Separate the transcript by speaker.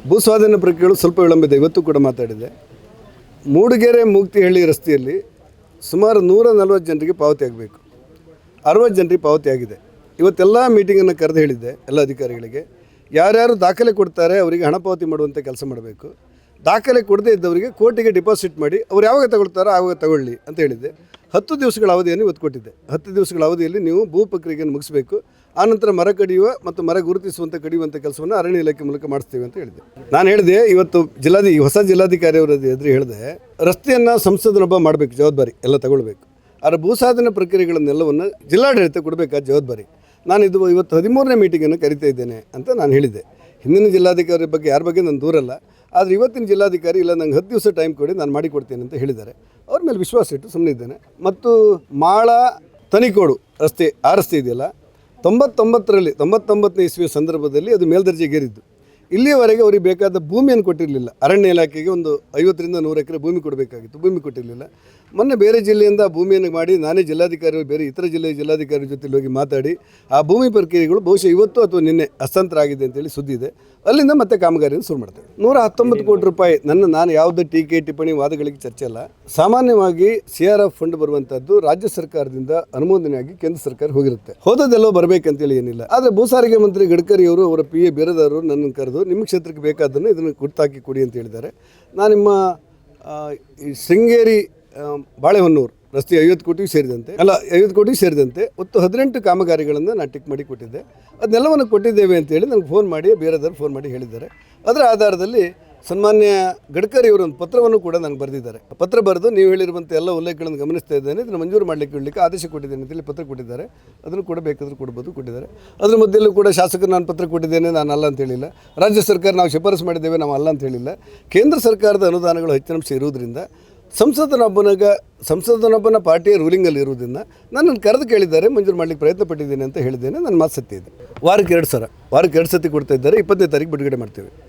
Speaker 1: ಭೂಸ್ವಾಧೀನ ಪ್ರಕ್ರಿಯೆಗಳು ಸ್ವಲ್ಪ ವಿಳಂಬಿದೆ. ಇವತ್ತು ಕೂಡ ಮಾತಾಡಿದೆ. ಮೂಡಿಗೆರೆ ಮೂಗ್ತಿಹಳ್ಳಿ ರಸ್ತೆಯಲ್ಲಿ ಸುಮಾರು 140 ಜನರಿಗೆ ಪಾವತಿ ಆಗಬೇಕು. 60 ಜನರಿಗೆ ಪಾವತಿ ಆಗಿದೆ. ಇವತ್ತೆಲ್ಲ ಮೀಟಿಂಗನ್ನು ಕರೆದು ಹೇಳಿದ್ದೆ ಎಲ್ಲ ಅಧಿಕಾರಿಗಳಿಗೆ. ಯಾರ್ಯಾರು ದಾಖಲೆ ಕೊಡ್ತಾರೆ ಅವರಿಗೆ ಹಣ ಪಾವತಿ ಮಾಡುವಂಥ ಕೆಲಸ ಮಾಡಬೇಕು. ದಾಖಲೆ ಕೊಡದೇ ಇದ್ದವರಿಗೆ ಕೋರ್ಟಿಗೆ ಡಿಪಾಸಿಟ್ ಮಾಡಿ ಅವ್ರು ಯಾವಾಗ ತಗೊಳ್ತಾರೋ ಆವಾಗ ತಗೊಳ್ಳಿ ಅಂತ ಹೇಳಿದ್ದೆ. 10 ದಿವಸಗಳ ಅವಧಿಯನ್ನು ಇವತ್ತು ಕೊಟ್ಟಿದ್ದೆ. 10 ದಿವಸಗಳ ಅವಧಿಯಲ್ಲಿ ನೀವು ಭೂ ಪ್ರಕ್ರಿಯೆಯನ್ನು ಮುಗಿಸಬೇಕು. ಆನಂತರ ಮರ ಕಡಿಯುವ ಮತ್ತು ಮರ ಗುರುತಿಸುವಂಥ ಕಡಿಯುವಂಥ ಕೆಲಸವನ್ನು ಅರಣ್ಯ ಇಲಾಖೆ ಮೂಲಕ ಮಾಡಿಸ್ತೀವಿ ಅಂತ ಹೇಳಿದೆ. ನಾನು ಹೇಳಿದೆ ಇವತ್ತು ಹೊಸ ಜಿಲ್ಲಾಧಿಕಾರಿ ಅವರ ಎದುರು ಹೇಳಿದೆ, ರಸ್ತೆಯನ್ನು ಸಂಸದನೊಬ್ಬ ಮಾಡಬೇಕು, ಜವಾಬ್ದಾರಿ ಎಲ್ಲ ತಗೊಳ್ಬೇಕು. ಆದರೆ ಭೂಸಾಧನ ಪ್ರಕ್ರಿಯೆಗಳನ್ನೆಲ್ಲವನ್ನು ಜಿಲ್ಲಾಡಳಿತ ಕೊಡಬೇಕಾದ ಜವಾಬ್ದಾರಿ. ನಾನು ಇವತ್ತು 13ನೇ ಮೀಟಿಂಗನ್ನು ಕರಿತಾ ಇದ್ದೇನೆ ಅಂತ ನಾನು ಹೇಳಿದ್ದೆ. ಹಿಂದಿನ ಜಿಲ್ಲಾಧಿಕಾರಿ ಬಗ್ಗೆ ಯಾರ ಬಗ್ಗೆ ನಾನು ದೂರಲ್ಲ, ಆದರೆ ಇವತ್ತಿನ ಜಿಲ್ಲಾಧಿಕಾರಿ ಇಲ್ಲ ನಂಗೆ 10 ದಿವಸ ಟೈಮ್ ಕೊಡಿ, ನಾನು ಮಾಡಿಕೊಡ್ತೇನೆ ಅಂತ ಹೇಳಿದ್ದಾರೆ. ಅವ್ರ ಮೇಲೆ ವಿಶ್ವಾಸ ಇಟ್ಟು ಸುಮ್ಮನೆ ಇದ್ದೇನೆ. ಮತ್ತು ಮಾಳ ತನಿಕೋಡು ರಸ್ತೆ, ಆ ರಸ್ತೆ ಇದೆಯಲ್ಲ, 99ನೇ ಇಸ್ವಿಯ ಸಂದರ್ಭದಲ್ಲಿ ಅದು ಮೇಲ್ದರ್ಜೆಗೇರಿದ್ದು. ಇಲ್ಲಿಯವರೆಗೆ ಅವರಿಗೆ ಬೇಕಾದ ಭೂಮಿಯನ್ನು ಕೊಟ್ಟಿರಲಿಲ್ಲ. ಅರಣ್ಯ ಇಲಾಖೆಗೆ ಒಂದು 50ರಿಂದ 100 ಎಕರೆ ಭೂಮಿ ಕೊಡಬೇಕಾಗಿತ್ತು, ಭೂಮಿ ಕೊಟ್ಟಿರಲಿಲ್ಲ. ಮೊನ್ನೆ ಬೇರೆ ಜಿಲ್ಲೆಯಿಂದ ಭೂಮಿಯನ್ನು ಮಾಡಿ ನಾನೇ ಜಿಲ್ಲಾಧಿಕಾರಿ ಬೇರೆ ಇತರ ಜಿಲ್ಲೆಯ ಜಿಲ್ಲಾಧಿಕಾರಿ ಜೊತೆ ಹೋಗಿ ಮಾತಾಡಿ ಆ ಭೂಮಿ ಪ್ರಕ್ರಿಯೆಗಳು ಬಹುಶಃ ಇವತ್ತು ಅಥವಾ ನಿನ್ನೆ ಹಸ್ತಾಂತರ ಆಗಿದೆ ಅಂತೇಳಿ ಸುದ್ದಿ ಇದೆ. ಅಲ್ಲಿಂದ ಮತ್ತೆ ಕಾಮಗಾರಿಯನ್ನು ಶುರು ಮಾಡ್ತೇವೆ. 119 ಕೋಟಿ ರೂಪಾಯಿ. ನಾನು ಯಾವುದೇ ಟೀಕೆ ಟಿಪ್ಪಣಿ ವಾದಗಳಿಗೆ ಚರ್ಚೆ ಅಲ್ಲ. ಸಾಮಾನ್ಯವಾಗಿ CRF ಫಂಡ್ ಬರುವಂಥದ್ದು ರಾಜ್ಯ ಸರ್ಕಾರದಿಂದ ಅನುಮೋದನೆಯಾಗಿ ಕೇಂದ್ರ ಸರ್ಕಾರ ಹೋಗಿರುತ್ತೆ. ಹೋದದೆಲ್ಲೋ ಬರಬೇಕಂತೇಳಿ ಏನಿಲ್ಲ. ಆದರೆ ಭೂ ಸಾರಿಗೆ ಮಂತ್ರಿ ಗಡ್ಕರಿಯವರು ಅವರ PA ಬೇರೆದವರು ನನ್ನನ್ನು ಕರೆದು ನಿಮ್ಮ ಕ್ಷೇತ್ರಕ್ಕೆ ಬೇಕಾದನ್ನು ಇದನ್ನು ಗುರ್ತಾಕಿ ಕೊಡಿ ಅಂತ ಹೇಳಿದ್ದಾರೆ. ನಾನು ನಿಮ್ಮ ಈ ಶೃಂಗೇರಿ ಬಾಳೆಹೊನ್ನೂರು ರಸ್ತೆ 50 ಕೋಟಿಗೆ ಸೇರಿದಂತೆ ಒಟ್ಟು 18 ಕಾಮಗಾರಿಗಳನ್ನು ನಾನು ಟಿಕ್ ಮಾಡಿ ಕೊಟ್ಟಿದ್ದೆ. ಅದನ್ನೆಲ್ಲವನ್ನು ಕೊಟ್ಟಿದ್ದೇವೆ ಅಂತೇಳಿ ನನಗೆ ಫೋನ್ ಮಾಡಿ ಬೇರೆದವರು ಫೋನ್ ಮಾಡಿ ಹೇಳಿದ್ದಾರೆ. ಅದರ ಆಧಾರದಲ್ಲಿ ಸನ್ಮಾನ್ಯ ಗಡ್ಕರಿಯವರು ಒಂದು ಪತ್ರವನ್ನು ಕೂಡ ನನಗೆ ಬರೆದಿದ್ದಾರೆ. ಪತ್ರ ಬರೆದು ನೀವು ಹೇಳಿರುವಂಥ ಎಲ್ಲ ಉಲ್ಲೇಖಗಳನ್ನು ಗಮನಿಸ್ತಾ ಇದ್ದೇನೆ, ಇದನ್ನು ಮಂಜೂರು ಮಾಡಲಿಕ್ಕೆ ಆದೇಶ ಕೊಟ್ಟಿದ್ದೇನೆ ಅಂತೇಳಿ ಪತ್ರ ಕೊಟ್ಟಿದ್ದಾರೆ. ಅದನ್ನು ಕೂಡ ಬೇಕಾದರೂ ಕೊಡ್ಬೋದು, ಕೊಟ್ಟಿದ್ದಾರೆ. ಅದ್ರ ಮಧ್ಯೆಯಲ್ಲೂ ಕೂಡ ಶಾಸಕರು ನಾನು ಪತ್ರ ಕೊಟ್ಟಿದ್ದೇನೆ, ನಾನು ಅಲ್ಲ ಅಂತ ಹೇಳಿಲ್ಲ. ರಾಜ್ಯ ಸರ್ಕಾರ ನಾವು ಶಿಫಾರಸು ಮಾಡಿದ್ದೇವೆ, ನಾವು ಅಲ್ಲ ಅಂತ ಹೇಳಿಲ್ಲ. ಕೇಂದ್ರ ಸರ್ಕಾರದ ಅನುದಾನಗಳು ಹೆಚ್ಚಿನಂಶ ಇರುವುದರಿಂದ ಸಂಸದನೊಬ್ಬನ ಪಾರ್ಟಿಯ ರೂಲಿಂಗಲ್ಲಿ ಇರುವುದರಿಂದ ನನ್ನನ್ನು ಕರೆದು ಕೇಳಿದ್ದಾರೆ, ಮಂಜೂರು ಮಾಡಲಿಕ್ಕೆ ಪ್ರಯತ್ನ ಪಟ್ಟಿದ್ದೇನೆ ಅಂತ ಹೇಳಿದ್ದೇನೆ. ನನ್ನ ಮಾತು ಸತ್ಯ ಇದೆ. ವಾರಕ್ಕೆ 2 ಸತಿ ಕೊಡ್ತಾ ಇದ್ದಾರೆ. 20ನೇ ತಾರೀಕು ಬಿಡುಗಡೆ ಮಾಡ್ತೇವೆ.